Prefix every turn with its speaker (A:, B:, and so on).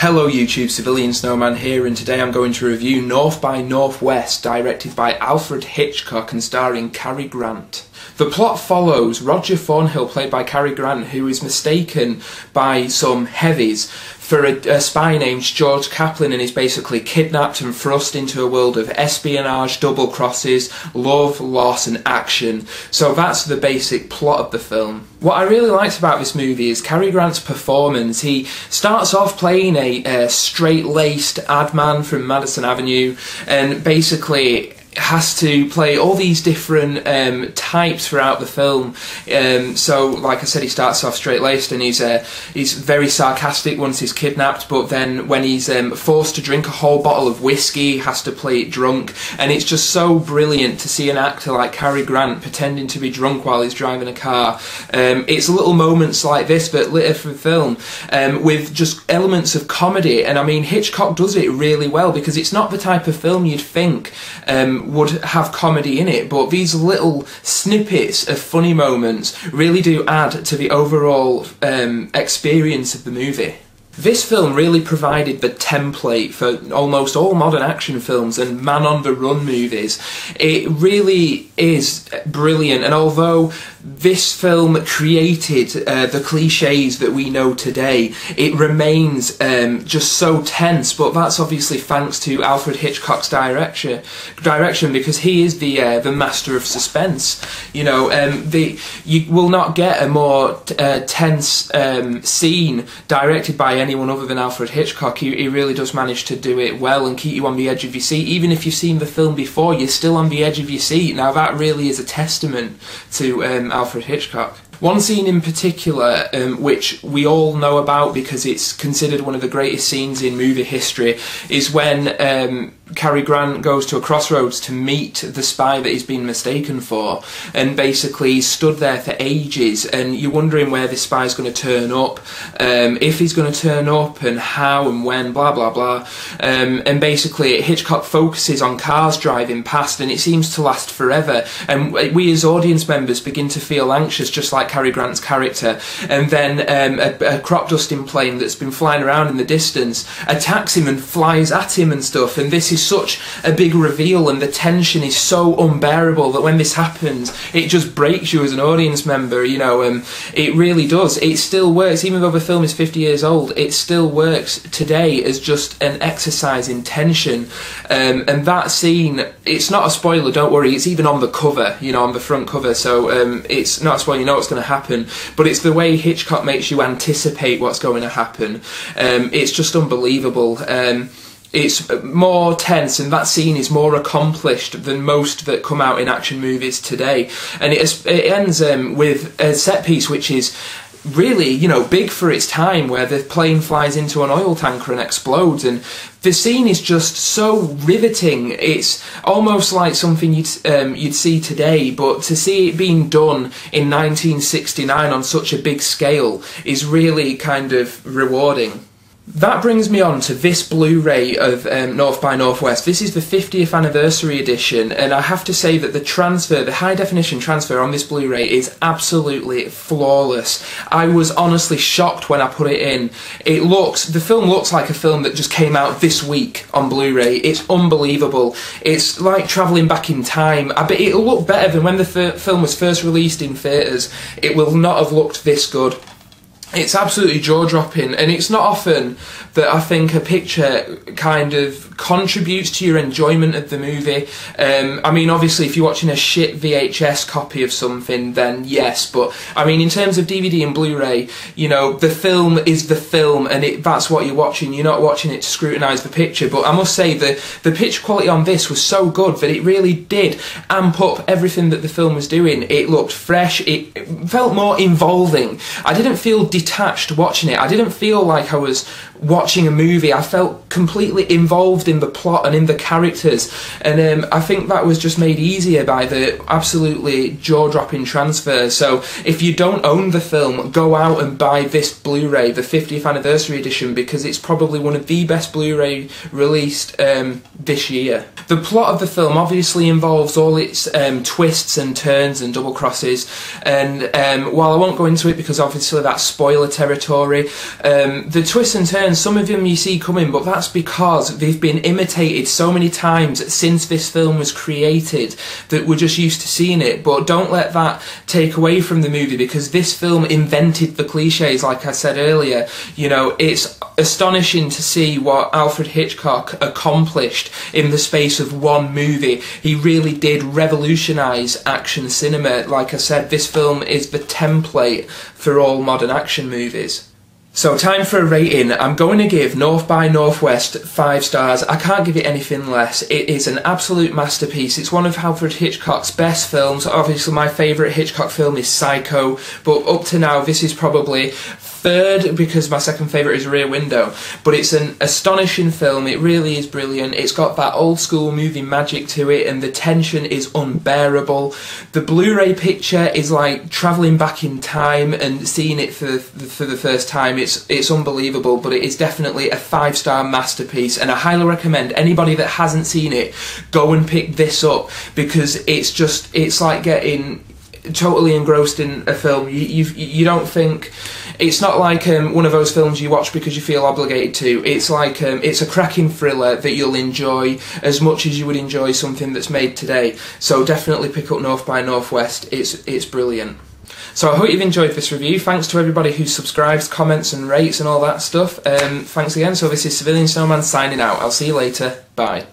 A: Hello YouTube, CivilianSnowman here, and today I'm going to review North by Northwest, directed by Alfred Hitchcock and starring Cary Grant. The plot follows Roger Thornhill, played by Cary Grant, who is mistaken by some heavies for a spy named George Kaplan, and is basically kidnapped and thrust into a world of espionage, double crosses, love, loss and action. So that's the basic plot of the film. What I really liked about this movie is Cary Grant's performance. He starts off playing a straight-laced ad man from Madison Avenue, and basically has to play all these different types throughout the film. So, like I said, he starts off straight-laced, and he's very sarcastic once he's kidnapped, but then when he's forced to drink a whole bottle of whiskey, he has to play it drunk, and it's just so brilliant to see an actor like Cary Grant pretending to be drunk while he's driving a car. It's little moments like this, but lit for film, with just elements of comedy, and I mean, Hitchcock does it really well, because it's not the type of film you'd think would have comedy in it, but these little snippets of funny moments really do add to the overall experience of the movie. This film really provided the template for almost all modern action films and man-on-the-run movies. It really is brilliant, and although this film created the cliches that we know today, it remains just so tense, but that's obviously thanks to Alfred Hitchcock's direction, because he is the master of suspense. You know, you will not get a more tense scene directed by anyone other than Alfred Hitchcock. He really does manage to do it well and keep you on the edge of your seat. Even if you've seen the film before, you're still on the edge of your seat. Now that really is a testament to Alfred Hitchcock. One scene in particular, which we all know about because it's considered one of the greatest scenes in movie history, is when Cary Grant goes to a crossroads to meet the spy that he's been mistaken for, and basically he's stood there for ages, and you're wondering where this spy's going to turn up, if he's going to turn up, and how and when, blah blah blah. And basically Hitchcock focuses on cars driving past, and it seems to last forever, and we as audience members begin to feel anxious, just like Cary Grant's character, and then a crop dusting plane that's been flying around in the distance attacks him and flies at him and stuff, and this is such a big reveal, and the tension is so unbearable that when this happens it just breaks you as an audience member, you know. It really does. It still works, even though the film is 50 years old, it still works today as just an exercise in tension. And that scene, it's not a spoiler, don't worry, it's even on the cover, you know, on the front cover, so it's not a spoiler, you know what's going to happen, but it's the way Hitchcock makes you anticipate what's going to happen. It's just unbelievable. It's more tense, and that scene is more accomplished than most that come out in action movies today, and it ends with a set piece which is really, you know, big for its time, where the plane flies into an oil tanker and explodes, and the scene is just so riveting. It's almost like something you'd see today, but to see it being done in 1969 on such a big scale is really kind of rewarding. That brings me on to this Blu-ray of North by Northwest. This is the 50th anniversary edition, and I have to say that the high-definition transfer on this Blu-ray is absolutely flawless. I was honestly shocked when I put it in. The film looks like a film that just came out this week on Blu-ray. It's unbelievable. It's like travelling back in time. I bet it'll look better than when the film was first released in theatres. It will not have looked this good. It's absolutely jaw-dropping, and it's not often that I think a picture kind of contributes to your enjoyment of the movie. I mean, obviously, if you're watching a shit VHS copy of something, then yes, but I mean, in terms of DVD and Blu-ray, you know, the film is the film, and that's what you're watching. You're not watching it to scrutinise the picture, but I must say the picture quality on this was so good that it really did amp up everything that the film was doing. It looked fresh, it felt more involving. I didn't feel detached watching it. I didn't feel like I was watching a movie. I felt completely involved in the plot and in the characters, and I think that was just made easier by the absolutely jaw-dropping transfer. So if you don't own the film, go out and buy this Blu-ray, the 50th anniversary edition, because it's probably one of the best Blu-ray released this year. The plot of the film obviously involves all its twists and turns and double crosses, and while I won't go into it because obviously that's spoiler spoiler territory. The twists and turns, some of them you see coming, but that's because they've been imitated so many times since this film was created that we're just used to seeing it. But don't let that take away from the movie, because this film invented the cliches, like I said earlier. You know, it's astonishing to see what Alfred Hitchcock accomplished in the space of one movie. He really did revolutionise action cinema. Like I said, this film is the template for all modern action movies. So time for a rating. I'm going to give North by Northwest 5 stars. I can't give it anything less. It is an absolute masterpiece. It's one of Alfred Hitchcock's best films. Obviously my favourite Hitchcock film is Psycho, but up to now this is probably third, because my second favourite is Rear Window. But it's an astonishing film. It really is brilliant. It's got that old school movie magic to it, and the tension is unbearable. The Blu-ray picture is like travelling back in time and seeing it for the first time. It's unbelievable, but it is definitely a 5-star masterpiece, and I highly recommend anybody that hasn't seen it go and pick this up, because it's like getting totally engrossed in a film. You don't think, it's not like one of those films you watch because you feel obligated to. It's like it's a cracking thriller that you'll enjoy as much as you would enjoy something that's made today. So definitely pick up North by Northwest. It's brilliant. So I hope you've enjoyed this review. Thanks to everybody who subscribes, comments and rates and all that stuff. Thanks again. So this is CivilianSnowman signing out. I'll see you later. Bye.